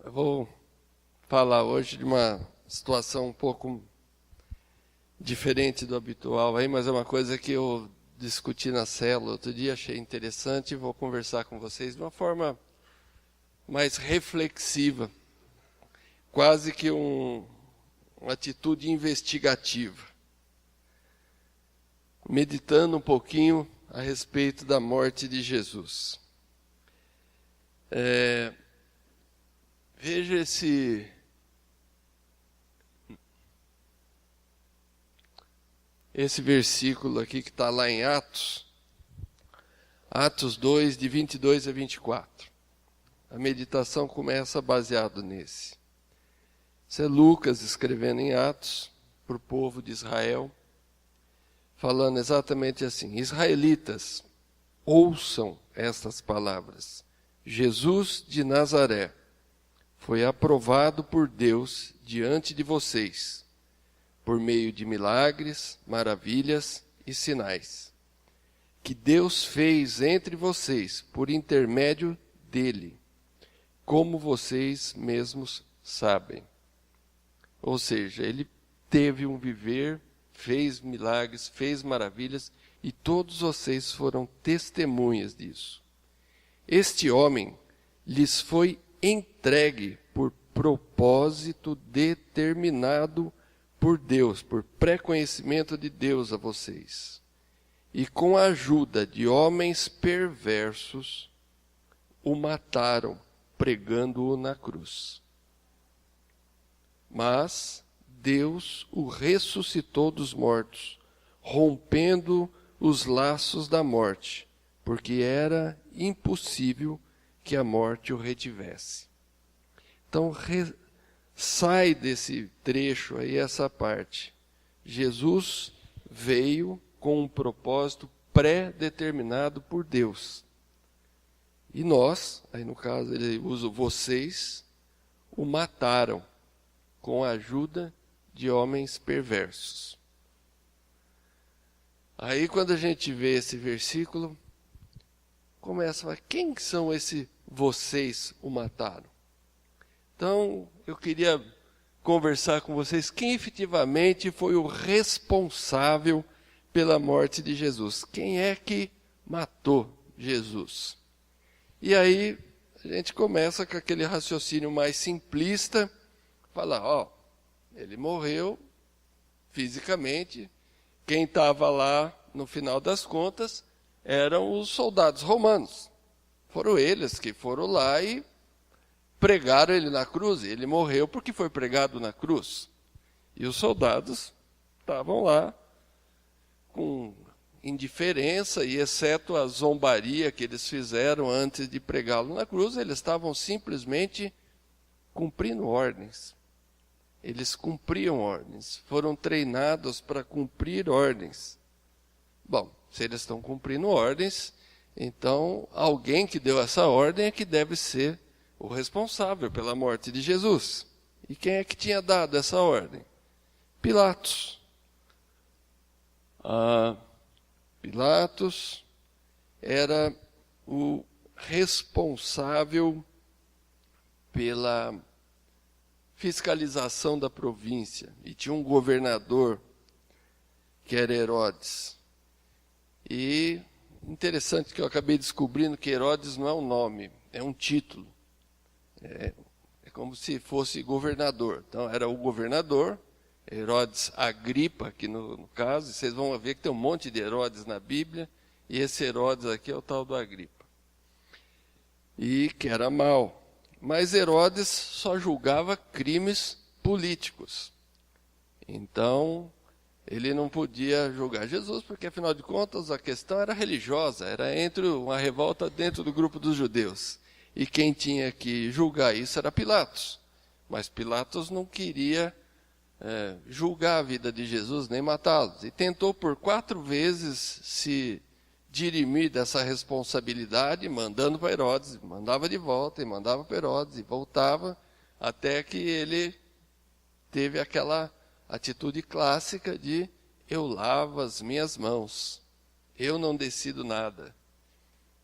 Eu vou falar hoje de uma situação um pouco diferente do habitual, aí, mas é uma coisa que eu discuti na célula outro dia, achei interessante e vou conversar com vocês de uma forma mais reflexiva, quase que uma atitude investigativa, meditando um pouquinho a respeito da morte de Jesus. Veja esse versículo aqui que está lá em Atos 2, de 22 a 24. A meditação começa baseado nesse. Isso é Lucas escrevendo em Atos para o povo de Israel, falando exatamente assim: Israelitas, ouçam estas palavras. Jesus de Nazaré foi aprovado por Deus diante de vocês, por meio de milagres, maravilhas e sinais, que Deus fez entre vocês por intermédio dele, como vocês mesmos sabem. Ou seja, ele teve um viver, fez milagres, fez maravilhas, e todos vocês foram testemunhas disso. Este homem lhes foi entregue por propósito determinado por Deus, por pré-conhecimento de Deus a vocês. E com a ajuda de homens perversos, o mataram, pregando-o na cruz. Mas Deus o ressuscitou dos mortos, rompendo os laços da morte, porque era impossível que a morte o retivesse. Então, sai desse trecho aí, essa parte. Jesus veio com um propósito pré-determinado por Deus. E nós, aí no caso ele usa vocês, o mataram com a ajuda de homens perversos. Aí quando a gente vê esse versículo, começa a falar, quem são esses vocês o mataram? Então, eu queria conversar com vocês quem efetivamente foi o responsável pela morte de Jesus. Quem é que matou Jesus? E aí, a gente começa com aquele raciocínio mais simplista, falar, ele morreu fisicamente, quem estava lá, no final das contas, eram os soldados romanos. Foram eles que foram lá e pregaram ele na cruz. Ele morreu porque foi pregado na cruz. E os soldados estavam lá com indiferença, e exceto a zombaria que eles fizeram antes de pregá-lo na cruz, eles estavam simplesmente cumprindo ordens. Eles cumpriam ordens, foram treinados para cumprir ordens. Bom, se eles estão cumprindo ordens, então alguém que deu essa ordem é que deve ser o responsável pela morte de Jesus. E quem é que tinha dado essa ordem? Pilatos. Pilatos era o responsável pela fiscalização da província. E tinha um governador, que era Herodes. E interessante que eu acabei descobrindo que Herodes não é um nome, é um título. É como se fosse governador. Então, era o governador, Herodes Agripa, aqui no caso. E vocês vão ver que tem um monte de Herodes na Bíblia, e esse Herodes aqui é o tal do Agripa. E que era mau. Mas Herodes só julgava crimes políticos. Então, ele não podia julgar Jesus, porque, afinal de contas, a questão era religiosa, era entre uma revolta dentro do grupo dos judeus. E quem tinha que julgar isso era Pilatos. Mas Pilatos não queria julgar a vida de Jesus, nem matá-los. E tentou por 4 vezes se dirimir dessa responsabilidade, mandando para Herodes, mandava de volta, e mandava para Herodes, e voltava, até que ele teve aquela atitude clássica de: eu lavo as minhas mãos, eu não decido nada.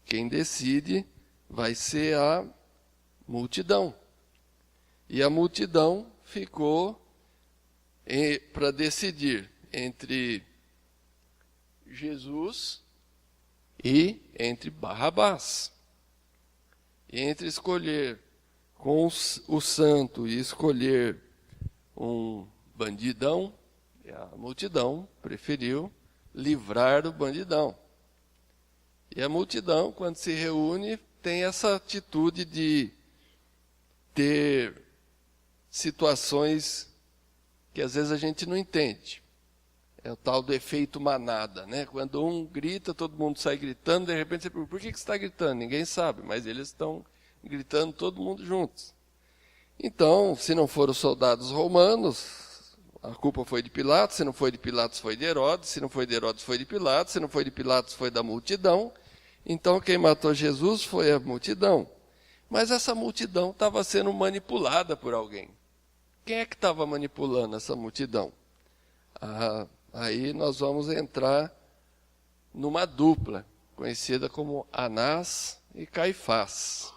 Quem decide vai ser a multidão. E a multidão ficou para decidir entre Jesus e entre Barrabás. E entre escolher com o santo e escolher um bandidão, a multidão preferiu livrar o bandidão. E a multidão, quando se reúne, tem essa atitude de ter situações que às vezes a gente não entende. É o tal do efeito manada, né? Quando um grita, todo mundo sai gritando, de repente você pergunta, por que você está gritando? Ninguém sabe, mas eles estão gritando todo mundo juntos. Então, se não foram os soldados romanos, a culpa foi de Pilatos, se não foi de Pilatos foi de Herodes, se não foi de Herodes foi de Pilatos, se não foi de Pilatos foi da multidão. Então quem matou Jesus foi a multidão. Mas essa multidão estava sendo manipulada por alguém. Quem é que estava manipulando essa multidão? Aí nós vamos entrar numa dupla, conhecida como Anás e Caifás.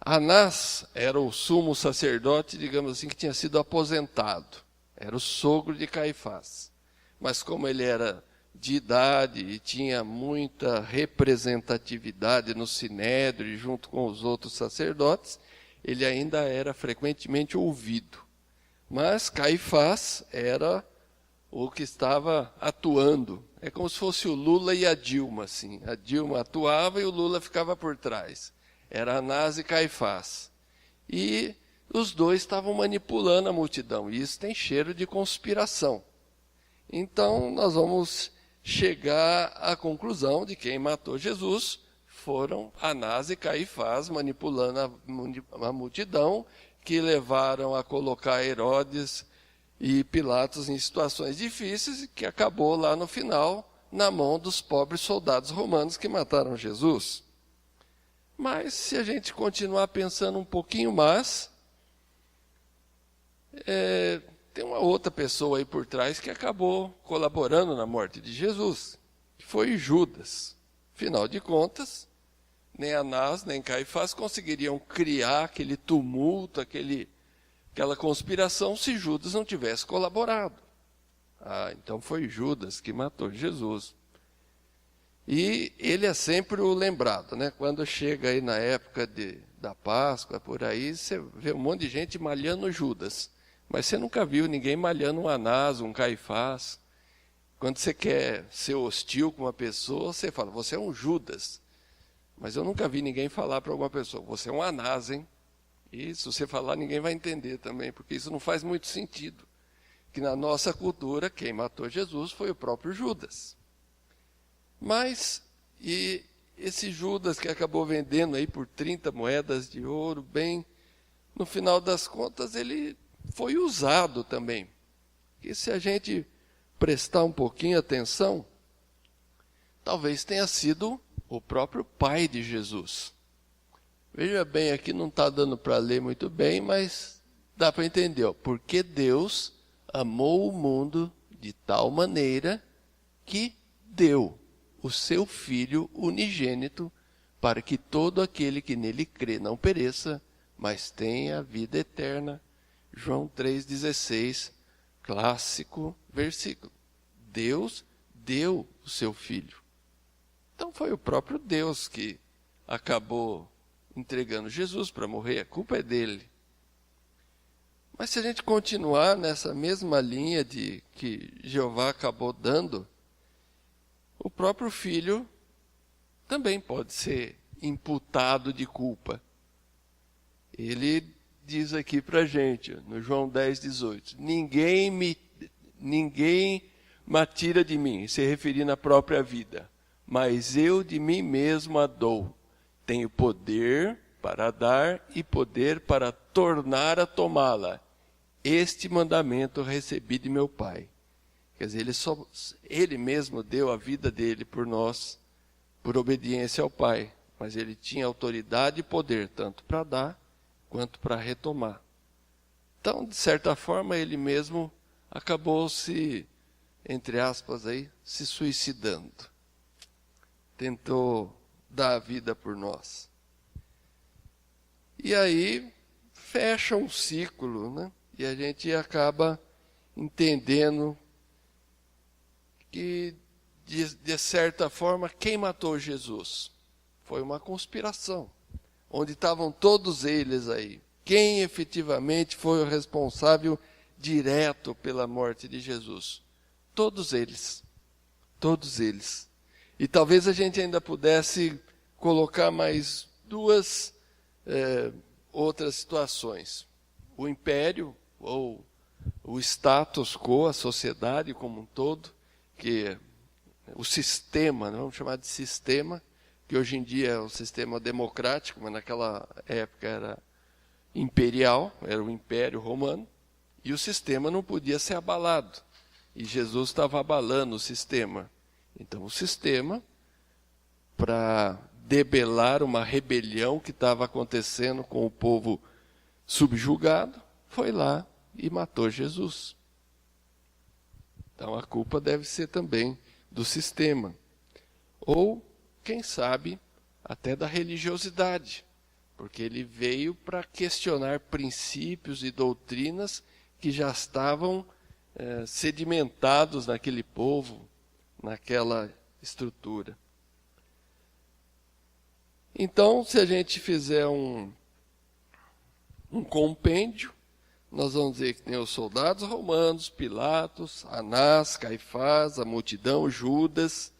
Anás era o sumo sacerdote, digamos assim, que tinha sido aposentado. Era o sogro de Caifás. Mas como ele era de idade e tinha muita representatividade no sinédrio junto com os outros sacerdotes, ele ainda era frequentemente ouvido. Mas Caifás era o que estava atuando. É como se fosse o Lula e a Dilma, assim. A Dilma atuava e o Lula ficava por trás. Era Anás e Caifás. E os dois estavam manipulando a multidão. E isso tem cheiro de conspiração. Então, nós vamos chegar à conclusão de que quem matou Jesus foram Anás e Caifás, manipulando a multidão, que levaram a colocar Herodes e Pilatos em situações difíceis, e que acabou lá no final, na mão dos pobres soldados romanos que mataram Jesus. Mas, se a gente continuar pensando um pouquinho mais, tem uma outra pessoa aí por trás que acabou colaborando na morte de Jesus, que foi Judas. Afinal de contas, nem Anás nem Caifás conseguiriam criar aquele tumulto, aquela conspiração, se Judas não tivesse colaborado. Então foi Judas que matou Jesus. E ele é sempre o lembrado, né? Quando chega aí na época da Páscoa, por aí, você vê um monte de gente malhando Judas. Mas você nunca viu ninguém malhando um Anás, um Caifás. Quando você quer ser hostil com uma pessoa, você fala, você é um Judas. Mas eu nunca vi ninguém falar para alguma pessoa, você é um Anás, hein? E se você falar, ninguém vai entender também, porque isso não faz muito sentido. Que na nossa cultura, quem matou Jesus foi o próprio Judas. Mas, e esse Judas que acabou vendendo aí por 30 moedas de ouro, bem, no final das contas, ele foi usado também. E se a gente prestar um pouquinho atenção, talvez tenha sido o próprio pai de Jesus. Veja bem, aqui não está dando para ler muito bem, mas dá para entender. Porque Deus amou o mundo de tal maneira que deu o seu Filho unigênito para que todo aquele que nele crê não pereça, mas tenha a vida eterna. João 3,16, clássico versículo. Deus deu o seu Filho. Então foi o próprio Deus que acabou entregando Jesus para morrer, a culpa é dele. Mas se a gente continuar nessa mesma linha de que Jeová acabou dando, o próprio Filho também pode ser imputado de culpa. Ele diz aqui para a gente, no João 10,18, ninguém me atira de mim, se referindo à própria vida, mas eu de mim mesmo a dou. Tenho poder para dar e poder para tornar a tomá-la. Este mandamento recebi de meu Pai. Quer dizer, ele mesmo deu a vida dele por nós, por obediência ao Pai. Mas ele tinha autoridade e poder, tanto para dar, quanto para retomar. Então, de certa forma, ele mesmo acabou se, entre aspas, aí, se suicidando. Tentou dar a vida por nós. E aí, fecha um ciclo, né? E a gente acaba entendendo que, de certa forma, quem matou Jesus? Foi uma conspiração, onde estavam todos eles aí. Quem efetivamente foi o responsável direto pela morte de Jesus? Todos eles. Todos eles. E talvez a gente ainda pudesse colocar mais duas outras situações. O império, ou o status quo, a sociedade como um todo, que o sistema, vamos chamar de sistema, que hoje em dia é um sistema democrático, mas naquela época era imperial, era o Império Romano, e o sistema não podia ser abalado. E Jesus estava abalando o sistema. Então o sistema, para debelar uma rebelião que estava acontecendo com o povo subjugado, foi lá e matou Jesus. Então a culpa deve ser também do sistema. Ou, quem sabe, até da religiosidade, porque ele veio para questionar princípios e doutrinas que já estavam sedimentados naquele povo, naquela estrutura. Então, se a gente fizer um compêndio, nós vamos dizer que tem os soldados romanos, Pilatos, Anás, Caifás, a multidão, Judas,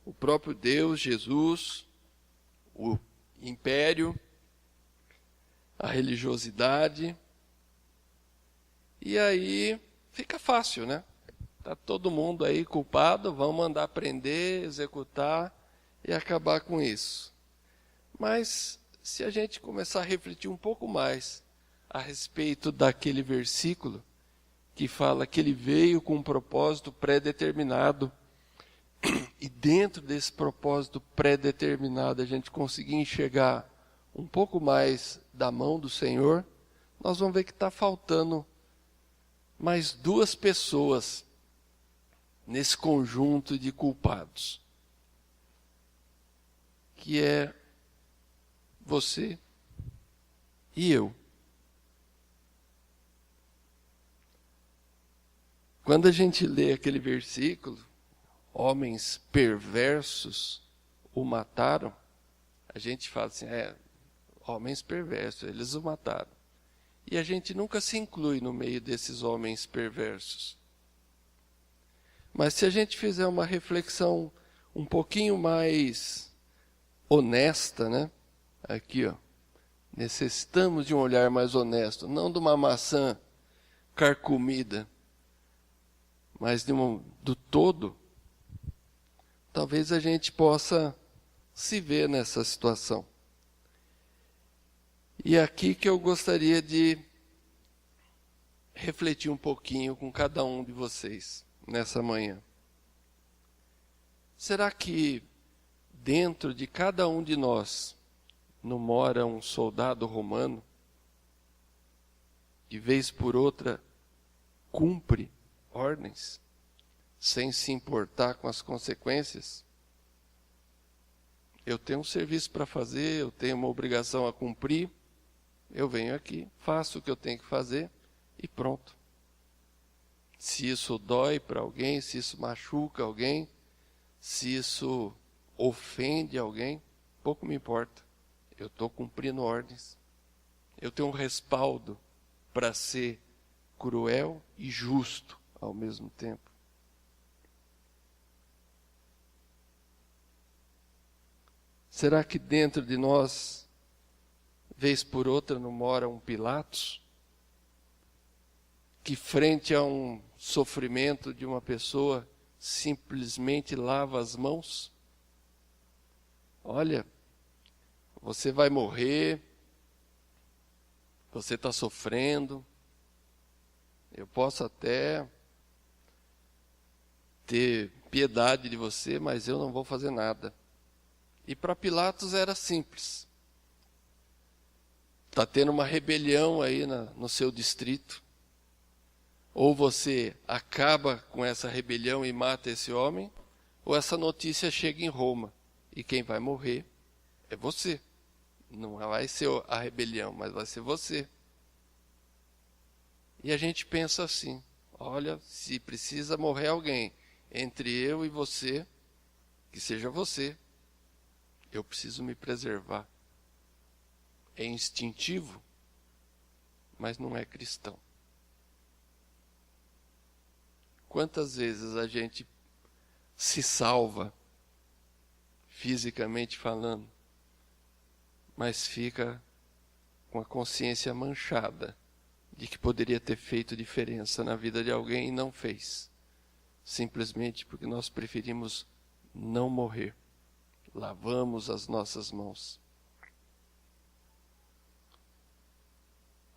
o próprio Deus, Jesus, o império, a religiosidade. E aí fica fácil, né? Está todo mundo aí culpado, vamos mandar prender, executar e acabar com isso. Mas se a gente começar a refletir um pouco mais a respeito daquele versículo que fala que ele veio com um propósito pré-determinado, e dentro desse propósito pré-determinado a gente conseguir enxergar um pouco mais da mão do Senhor, nós vamos ver que está faltando mais duas pessoas nesse conjunto de culpados, que é você e eu. Quando a gente lê aquele versículo, homens perversos o mataram, a gente fala assim, homens perversos, eles o mataram. E a gente nunca se inclui no meio desses homens perversos. Mas se a gente fizer uma reflexão um pouquinho mais honesta, né? Aqui, ó, necessitamos de um olhar mais honesto, não de uma maçã carcomida, mas do todo. Talvez a gente possa se ver nessa situação. E é aqui que eu gostaria de refletir um pouquinho com cada um de vocês nessa manhã. Será que dentro de cada um de nós não mora um soldado romano que, vez por outra, cumpre ordens sem se importar com as consequências? Eu tenho um serviço para fazer, eu tenho uma obrigação a cumprir, eu venho aqui, faço o que eu tenho que fazer e pronto. Se isso dói para alguém, se isso machuca alguém, se isso ofende alguém, pouco me importa. Eu estou cumprindo ordens. Eu tenho um respaldo para ser cruel e justo ao mesmo tempo. Será que dentro de nós, vez por outra, não mora um Pilatos? Que frente a um sofrimento de uma pessoa, simplesmente lava as mãos? Olha, você vai morrer, você está sofrendo, eu posso até ter piedade de você, mas eu não vou fazer nada. E para Pilatos era simples. Está tendo uma rebelião aí no seu distrito. Ou você acaba com essa rebelião e mata esse homem, ou essa notícia chega em Roma. E quem vai morrer é você. Não vai ser a rebelião, mas vai ser você. E a gente pensa assim, olha, se precisa morrer alguém entre eu e você, que seja você, eu preciso me preservar. É instintivo, mas não é cristão. Quantas vezes a gente se salva, fisicamente falando, mas fica com a consciência manchada de que poderia ter feito diferença na vida de alguém e não fez, simplesmente porque nós preferimos não morrer. Lavamos as nossas mãos.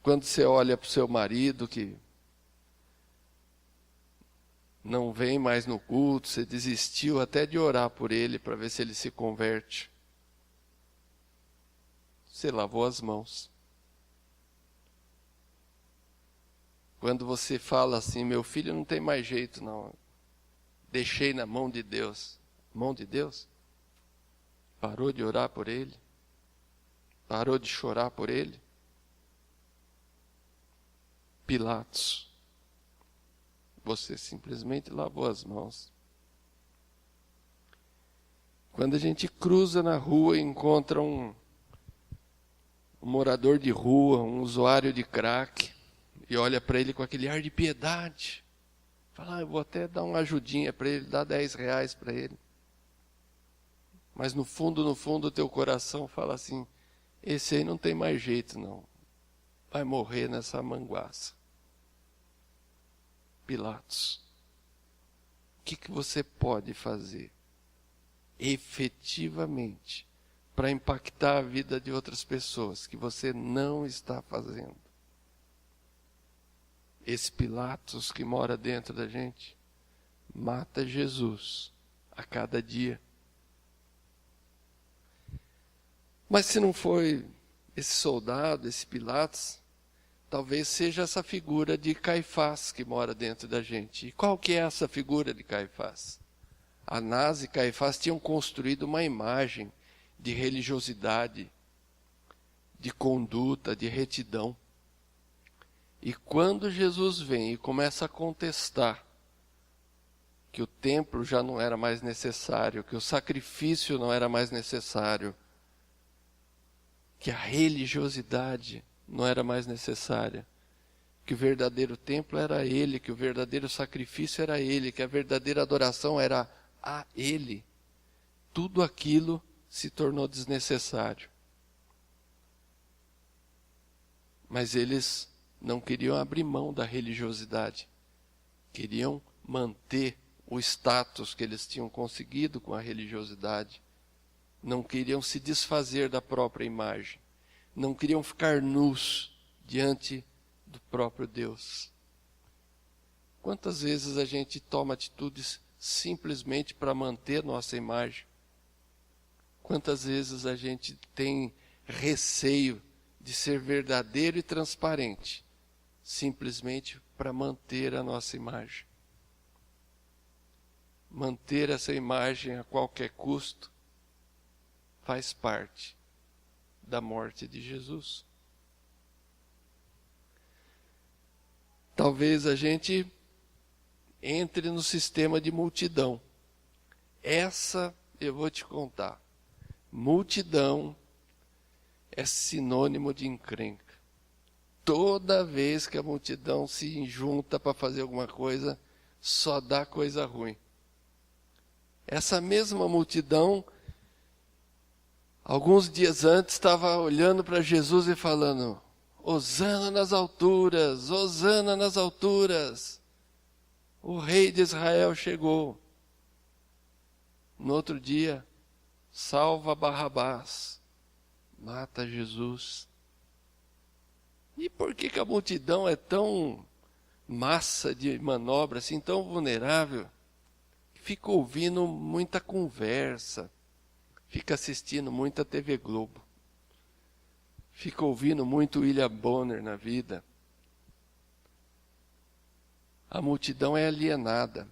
Quando você olha para o seu marido que não vem mais no culto, você desistiu até de orar por ele para ver se ele se converte. Você lavou as mãos. Quando você fala assim, meu filho não tem mais jeito não, deixei na mão de Deus. Mão de Deus? Parou de orar por ele? Parou de chorar por ele? Pilatos, você simplesmente lavou as mãos. Quando a gente cruza na rua e encontra um morador de rua, um usuário de crack, e olha para ele com aquele ar de piedade, fala, eu vou até dar uma ajudinha para ele, dar R$10 para ele. Mas no fundo o teu coração fala assim, esse aí não tem mais jeito não, vai morrer nessa manguaça. Pilatos, o que você pode fazer efetivamente para impactar a vida de outras pessoas que você não está fazendo? Esse Pilatos que mora dentro da gente mata Jesus a cada dia. Mas se não foi esse soldado, esse Pilatos, talvez seja essa figura de Caifás que mora dentro da gente. E qual que é essa figura de Caifás? Anás e Caifás tinham construído uma imagem de religiosidade, de conduta, de retidão. E quando Jesus vem e começa a contestar que o templo já não era mais necessário, que o sacrifício não era mais necessário, que a religiosidade não era mais necessária, que o verdadeiro templo era Ele, que o verdadeiro sacrifício era Ele, que a verdadeira adoração era a Ele, tudo aquilo se tornou desnecessário. Mas eles não queriam abrir mão da religiosidade, queriam manter o status que eles tinham conseguido com a religiosidade, não queriam se desfazer da própria imagem, não queriam ficar nus diante do próprio Deus. Quantas vezes a gente toma atitudes simplesmente para manter nossa imagem? Quantas vezes a gente tem receio de ser verdadeiro e transparente, simplesmente para manter a nossa imagem? Manter essa imagem a qualquer custo faz parte da morte de Jesus. Talvez a gente entre no sistema de multidão. Essa eu vou te contar. Multidão é sinônimo de encrenca. Toda vez que a multidão se junta para fazer alguma coisa, só dá coisa ruim. Essa mesma multidão, alguns dias antes, estava olhando para Jesus e falando, Hosana nas alturas, Hosana nas alturas. O rei de Israel chegou. No outro dia, salva Barrabás, mata Jesus. E por que a multidão é tão massa de manobra, assim, tão vulnerável? Fica ouvindo muita conversa, fica assistindo muita TV Globo, fica ouvindo muito William Bonner na vida. A multidão é alienada.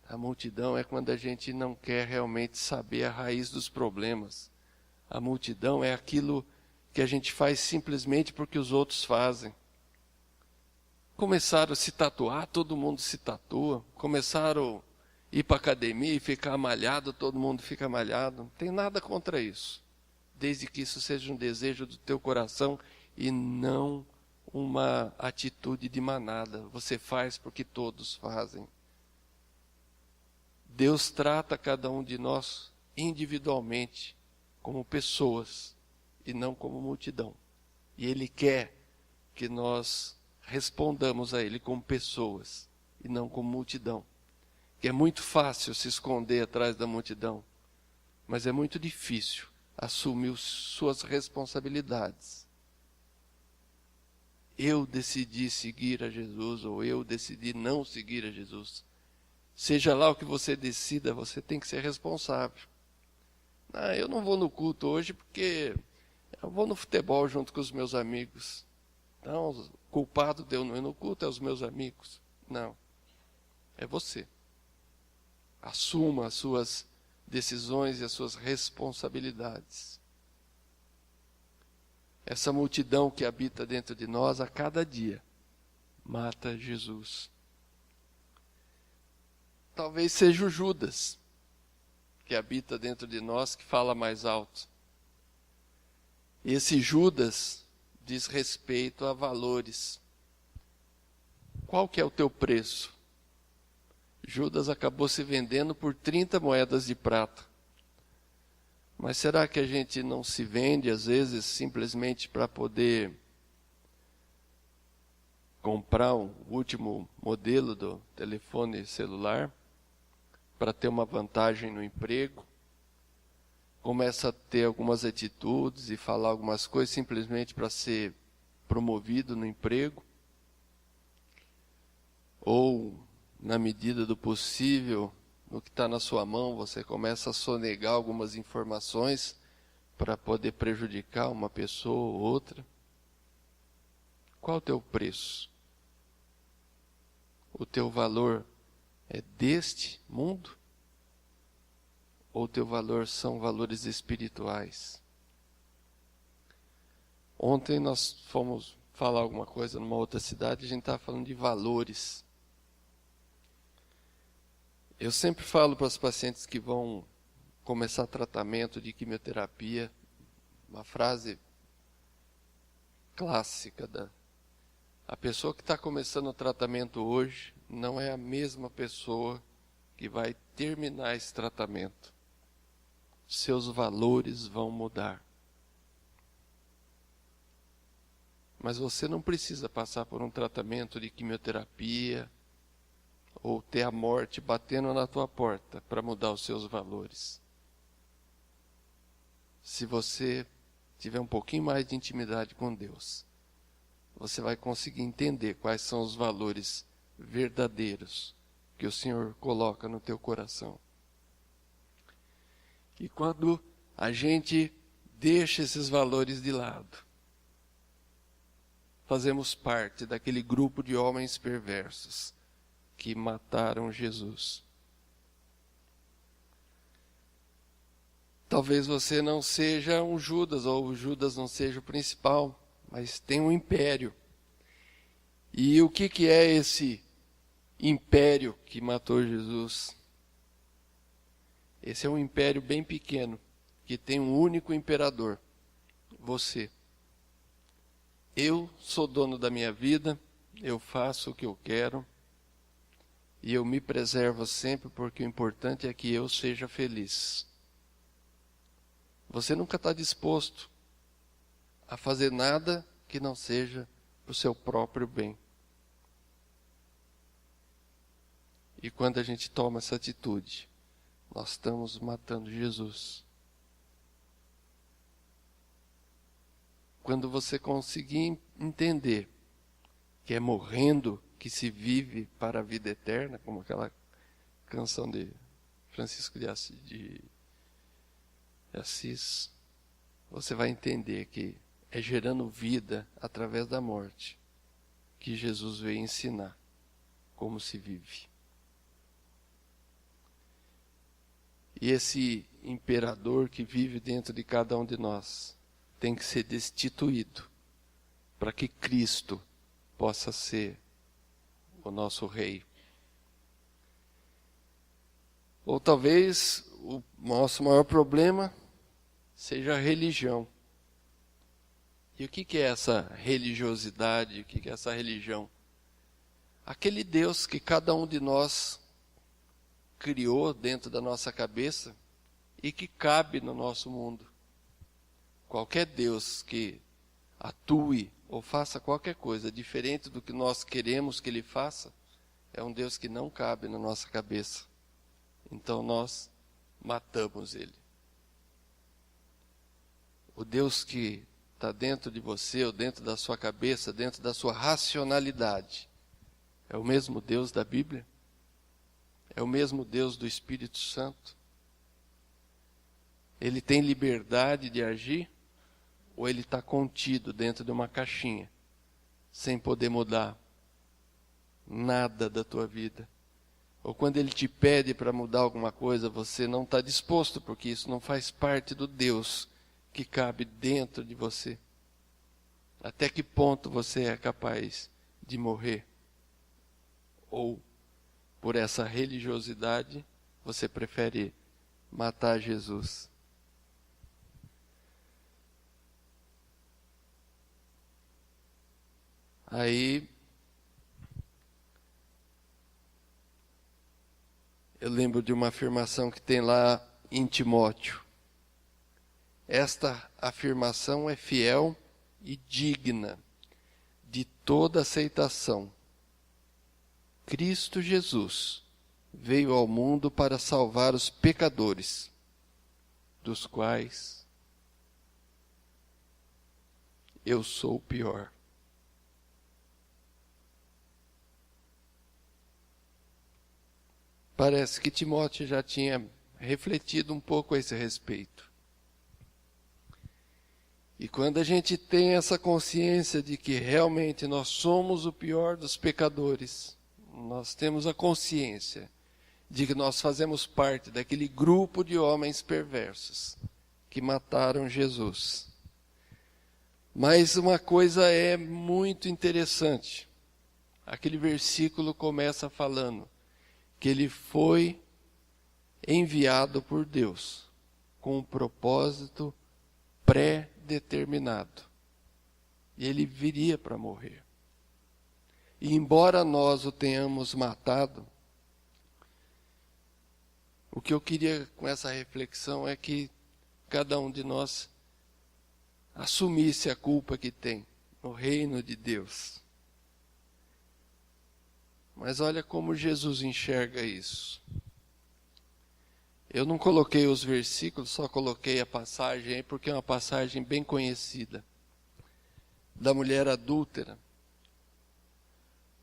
A multidão é quando a gente não quer realmente saber a raiz dos problemas. A multidão é aquilo que a gente faz simplesmente porque os outros fazem. começaram a se tatuar, todo mundo se tatua. Começaram a ir para a academia e ficar malhado, todo mundo fica malhado. Não tem nada contra isso, desde que isso seja um desejo do teu coração e não uma atitude de manada. Você faz porque todos fazem. Deus trata cada um de nós individualmente, como pessoas e não como multidão. E Ele quer que nós respondamos a Ele como pessoas e não como multidão. Que é muito fácil se esconder atrás da multidão, mas é muito difícil assumir suas responsabilidades. Eu decidi seguir a Jesus ou eu decidi não seguir a Jesus. Seja lá o que você decida, você tem que ser responsável. Eu não vou no culto hoje porque eu vou no futebol junto com os meus amigos. Então, o culpado de eu não ir no culto é os meus amigos. Não, é você. Assuma as suas decisões e as suas responsabilidades. Essa multidão que habita dentro de nós a cada dia mata Jesus. Talvez seja o Judas que habita dentro de nós, que fala mais alto. E esse Judas diz respeito a valores. Qual que é o teu preço? Judas acabou se vendendo por 30 moedas de prata. Mas será que a gente não se vende, às vezes, simplesmente para poder comprar o último modelo do telefone celular? Para ter uma vantagem no emprego? Começa a ter algumas atitudes e falar algumas coisas simplesmente para ser promovido no emprego? Ou, na medida do possível, no que está na sua mão, você começa a sonegar algumas informações para poder prejudicar uma pessoa ou outra? Qual o teu preço? O teu valor é deste mundo? Ou o teu valor são valores espirituais? Ontem nós fomos falar alguma coisa numa outra cidade, a gente estava falando de valores. Eu sempre falo para os pacientes que vão começar tratamento de quimioterapia, uma frase clássica a pessoa que está começando o tratamento hoje não é a mesma pessoa que vai terminar esse tratamento. Seus valores vão mudar. Mas você não precisa passar por um tratamento de quimioterapia ou ter a morte batendo na tua porta para mudar os seus valores. Se você tiver um pouquinho mais de intimidade com Deus, você vai conseguir entender quais são os valores verdadeiros que o Senhor coloca no teu coração. E quando a gente deixa esses valores de lado, fazemos parte daquele grupo de homens perversos que mataram Jesus. Talvez você não seja um Judas, ou o Judas não seja o principal, mas tem um império. E o que é esse império que matou Jesus? Esse é um império bem pequeno, que tem um único imperador, você. Eu sou dono da minha vida, eu faço o que eu quero, e eu me preservo sempre porque o importante é que eu seja feliz. Você nunca está disposto a fazer nada que não seja para o seu próprio bem. E quando a gente toma essa atitude, nós estamos matando Jesus. Quando você conseguir entender que é morrendo que se vive para a vida eterna, como aquela canção de Francisco de Assis, você vai entender que é gerando vida através da morte que Jesus veio ensinar como se vive. E esse imperador que vive dentro de cada um de nós tem que ser destituído para que Cristo possa ser o nosso rei. Ou talvez o nosso maior problema seja a religião. E o que é essa religiosidade? O que é essa religião? Aquele Deus que cada um de nós criou dentro da nossa cabeça e que cabe no nosso mundo. Qualquer Deus que atue ou faça qualquer coisa diferente do que nós queremos que Ele faça, é um Deus que não cabe na nossa cabeça. Então nós matamos Ele. O Deus que está dentro de você, ou dentro da sua cabeça, dentro da sua racionalidade, é o mesmo Deus da Bíblia? É o mesmo Deus do Espírito Santo? Ele tem liberdade de agir? Ou ele está contido dentro de uma caixinha, sem poder mudar nada da tua vida? Ou quando ele te pede para mudar alguma coisa, você não está disposto, porque isso não faz parte do Deus que cabe dentro de você? Até que ponto você é capaz de morrer? Ou, por essa religiosidade, você prefere matar Jesus? Aí, eu lembro de uma afirmação que tem lá em Timóteo. Esta afirmação é fiel e digna de toda aceitação. Cristo Jesus veio ao mundo para salvar os pecadores, dos quais eu sou o pior. Parece que Timóteo já tinha refletido um pouco a esse respeito. E quando a gente tem essa consciência de que realmente nós somos o pior dos pecadores, nós temos a consciência de que nós fazemos parte daquele grupo de homens perversos que mataram Jesus. Mas uma coisa é muito interessante. Aquele versículo começa falando que ele foi enviado por Deus com um propósito pré-determinado. E ele viria para morrer. E embora nós o tenhamos matado, o que eu queria com essa reflexão é que cada um de nós assumisse a culpa que tem no reino de Deus. Mas olha como Jesus enxerga isso. Eu não coloquei os versículos, só coloquei a passagem aí, porque é uma passagem bem conhecida. Da mulher adúltera.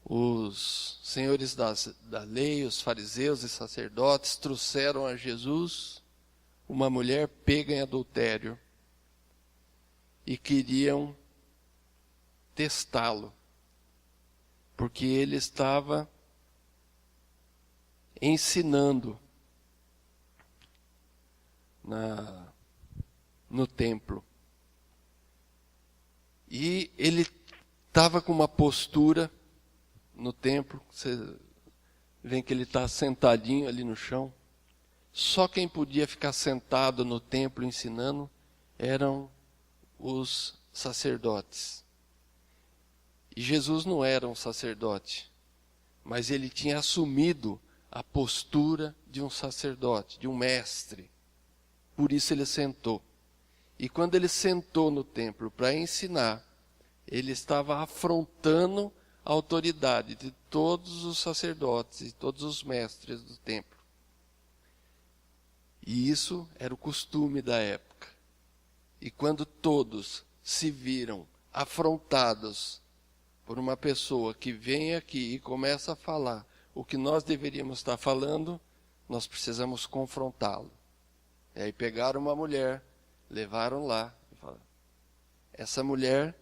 Os senhores da lei, os fariseus e sacerdotes, trouxeram a Jesus uma mulher pega em adultério e queriam testá-lo, porque ele estava ensinando no templo. E ele estava com uma postura no templo, você vê que ele está sentadinho ali no chão. Só quem podia ficar sentado no templo ensinando eram os sacerdotes. E Jesus não era um sacerdote, mas ele tinha assumido a postura de um sacerdote, de um mestre. Por isso ele sentou. E quando ele sentou no templo para ensinar, ele estava afrontando a autoridade de todos os sacerdotes e todos os mestres do templo. E isso era o costume da época. E quando todos se viram afrontados por uma pessoa que vem aqui e começa a falar o que nós deveríamos estar falando, nós precisamos confrontá-lo. E aí pegaram uma mulher, levaram lá e falaram: essa mulher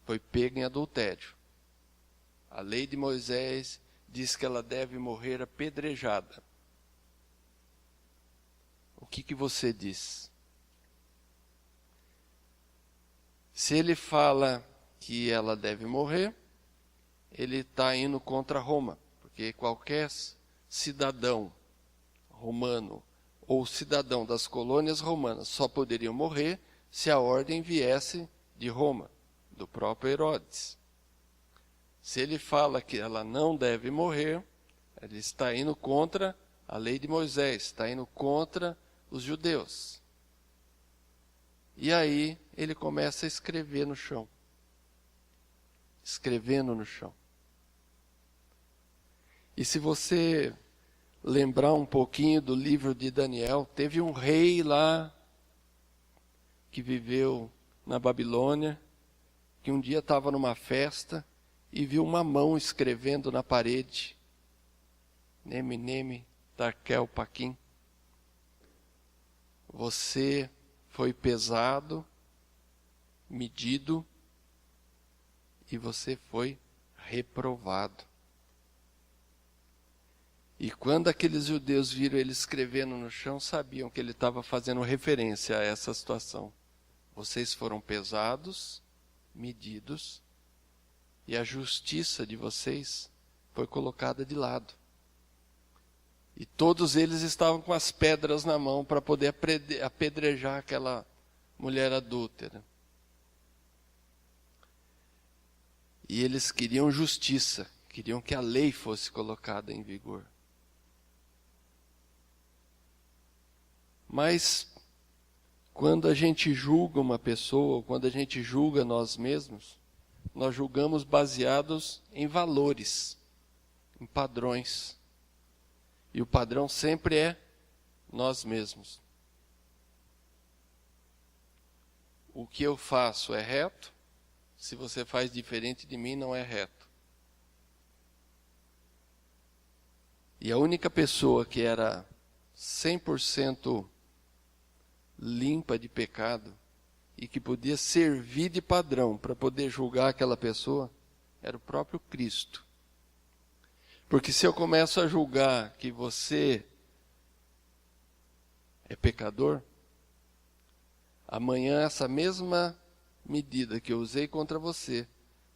foi pega em adultério. A lei de Moisés diz que ela deve morrer apedrejada. O que você diz? Se ele fala que ela deve morrer, ele está indo contra Roma, porque qualquer cidadão romano ou cidadão das colônias romanas só poderiam morrer se a ordem viesse de Roma, do próprio Herodes. Se ele fala que ela não deve morrer, ele está indo contra a lei de Moisés, está indo contra os judeus. E aí ele começa a escrever no chão. Escrevendo no chão. E se você lembrar um pouquinho do livro de Daniel, teve um rei lá que viveu na Babilônia, que um dia estava numa festa e viu uma mão escrevendo na parede. Neme, Neme, Tarkel, Paquim. Você foi pesado, medido, e você foi reprovado. E quando aqueles judeus viram ele escrevendo no chão, sabiam que ele estava fazendo referência a essa situação. Vocês foram pesados, medidos, e a justiça de vocês foi colocada de lado. E todos eles estavam com as pedras na mão para poder apedrejar aquela mulher adúltera. E eles queriam justiça, queriam que a lei fosse colocada em vigor. Mas, quando a gente julga uma pessoa, quando a gente julga nós mesmos, nós julgamos baseados em valores, em padrões. E o padrão sempre é nós mesmos. O que eu faço é reto, se você faz diferente de mim, não é reto. E a única pessoa que era 100% limpa de pecado e que podia servir de padrão para poder julgar aquela pessoa, era o próprio Cristo. Porque se eu começo a julgar que você é pecador, amanhã essa mesma medida que eu usei contra você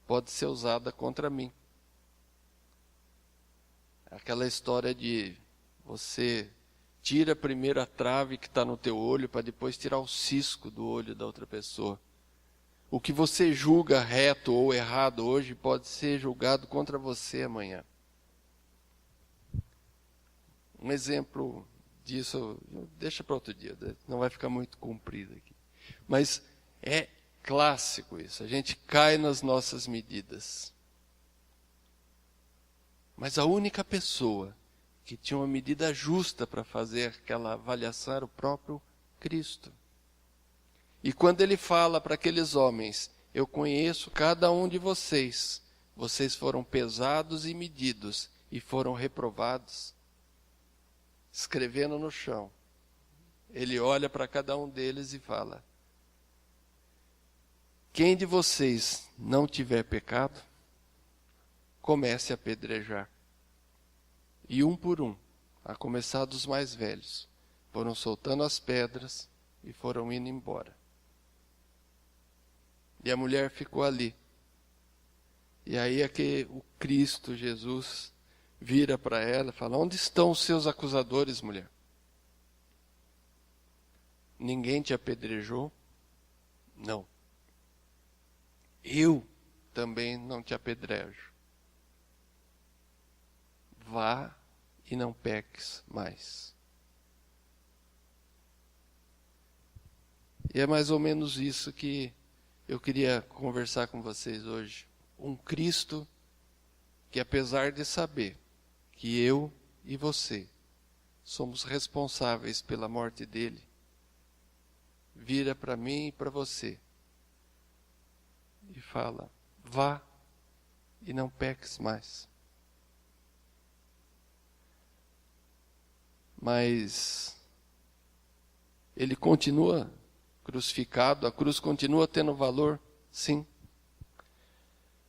pode ser usada contra mim. Aquela história de você tira primeiro a trave que está no teu olho para depois tirar o cisco do olho da outra pessoa. O que você julga reto ou errado hoje pode ser julgado contra você amanhã. Um exemplo disso, deixa para outro dia, não vai ficar muito comprido aqui. Mas é clássico isso, a gente cai nas nossas medidas. Mas a única pessoa que tinha uma medida justa para fazer aquela avaliação era o próprio Cristo. E quando ele fala para aqueles homens, eu conheço cada um de vocês, vocês foram pesados e medidos e foram reprovados, escrevendo no chão. Ele olha para cada um deles e fala: quem de vocês não tiver pecado, comece a apedrejar. E um por um, a começar dos mais velhos, foram soltando as pedras e foram indo embora. E a mulher ficou ali. E aí é que o Cristo Jesus vira para ela e fala: onde estão os seus acusadores, mulher? Ninguém te apedrejou? Não. Eu também não te apedrejo. Vá e não peques mais. E é mais ou menos isso que eu queria conversar com vocês hoje. Um Cristo que, apesar de saber que eu e você somos responsáveis pela morte dele, vira para mim e para você e fala: vá e não peques mais. Mas ele continua crucificado, a cruz continua tendo valor, sim.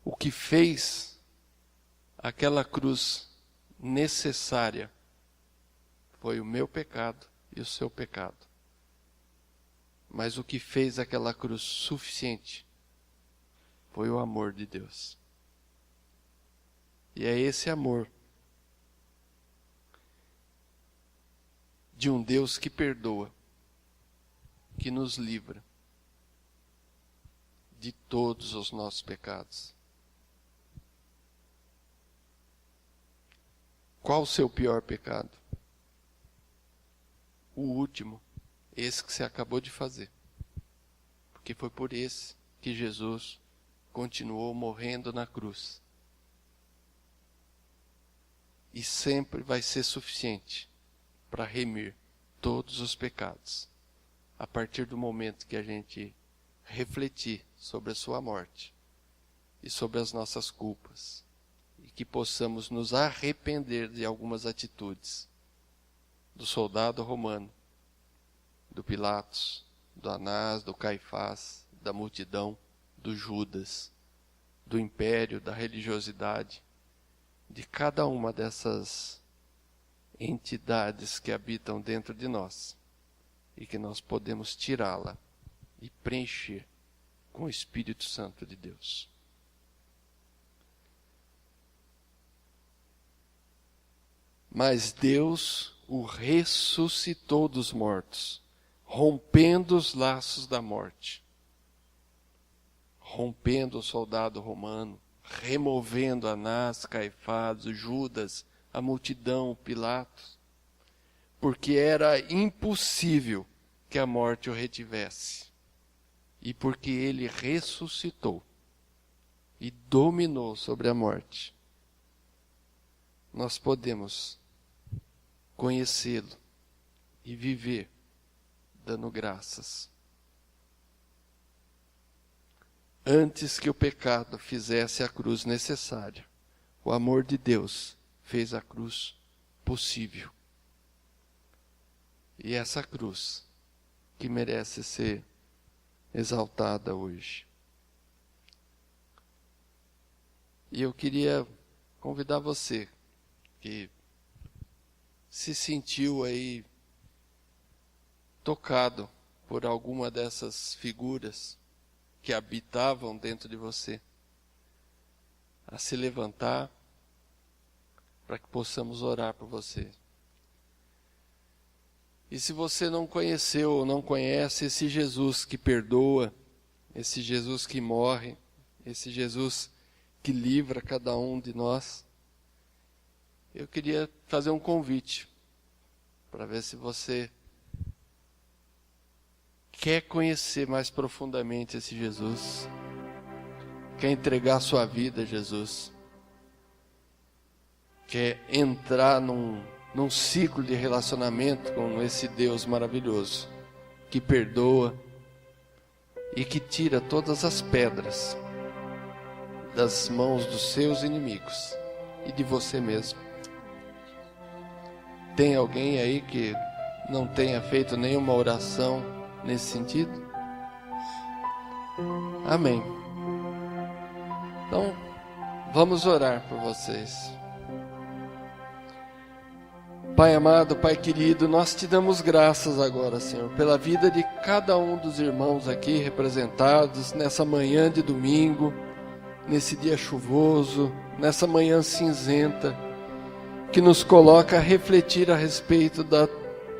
O que fez aquela cruz necessária foi o meu pecado e o seu pecado. Mas o que fez aquela cruz suficiente foi o amor de Deus. E é esse amor de um Deus que perdoa, que nos livra de todos os nossos pecados. Qual o seu pior pecado? O último, esse que você acabou de fazer. Porque foi por esse que Jesus continuou morrendo na cruz. E sempre vai ser suficiente para remir todos os pecados, a partir do momento que a gente refletir sobre a sua morte e sobre as nossas culpas, e que possamos nos arrepender de algumas atitudes do soldado romano, do Pilatos, do Anás, do Caifás, da multidão, do Judas, do império, da religiosidade, de cada uma dessas entidades que habitam dentro de nós, e que nós podemos tirá-la e preencher com o Espírito Santo de Deus. Mas Deus o ressuscitou dos mortos, rompendo os laços da morte, rompendo o soldado romano, removendo Anás, Caifás, Judas, a multidão, Pilatos, porque era impossível que a morte o retivesse, e porque ele ressuscitou e dominou sobre a morte, nós podemos conhecê-lo e viver dando graças. Antes que o pecado fizesse a cruz necessária, o amor de Deus fez a cruz possível. E essa cruz que merece ser exaltada hoje. E eu queria convidar você que se sentiu aí tocado por alguma dessas figuras que habitavam dentro de você, a se levantar para que possamos orar por você. E se você não conheceu ou não conhece esse Jesus que perdoa, esse Jesus que morre, esse Jesus que livra cada um de nós, eu queria fazer um convite para ver se você quer conhecer mais profundamente esse Jesus, quer entregar sua vida a Jesus, quer entrar num ciclo de relacionamento com esse Deus maravilhoso, que perdoa e que tira todas as pedras das mãos dos seus inimigos e de você mesmo. Tem alguém aí que não tenha feito nenhuma oração nesse sentido? Amém. Então, vamos orar por vocês. Pai amado, Pai querido, nós te damos graças agora, Senhor, pela vida de cada um dos irmãos aqui representados nessa manhã de domingo, nesse dia chuvoso, nessa manhã cinzenta, que nos coloca a refletir a respeito da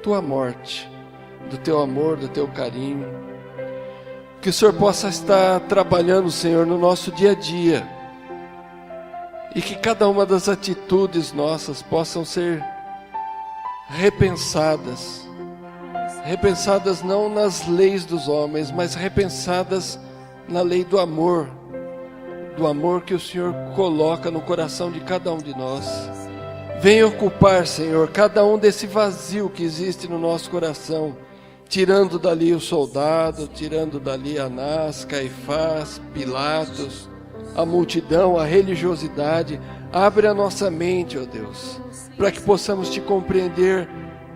tua morte, do teu amor, do teu carinho. Que o Senhor possa estar trabalhando, Senhor, no nosso dia a dia, e que cada uma das atitudes nossas possam ser repensadas não nas leis dos homens, mas repensadas na lei do amor que o Senhor coloca no coração de cada um de nós. Venha ocupar, Senhor, cada um desse vazio que existe no nosso coração, tirando dali o soldado, tirando dali Anás, Caifás, Pilatos, a multidão, a religiosidade. Abre a nossa mente, ó Deus, para que possamos te compreender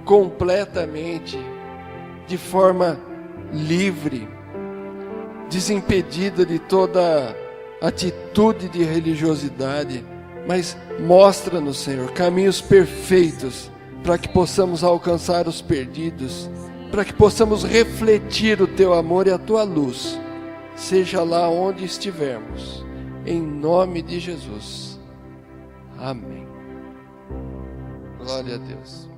completamente, de forma livre, desimpedida de toda atitude de religiosidade, mas mostra-nos, Senhor, caminhos perfeitos para que possamos alcançar os perdidos, para que possamos refletir o teu amor e a tua luz, seja lá onde estivermos, em nome de Jesus. Amém. Glória a Deus.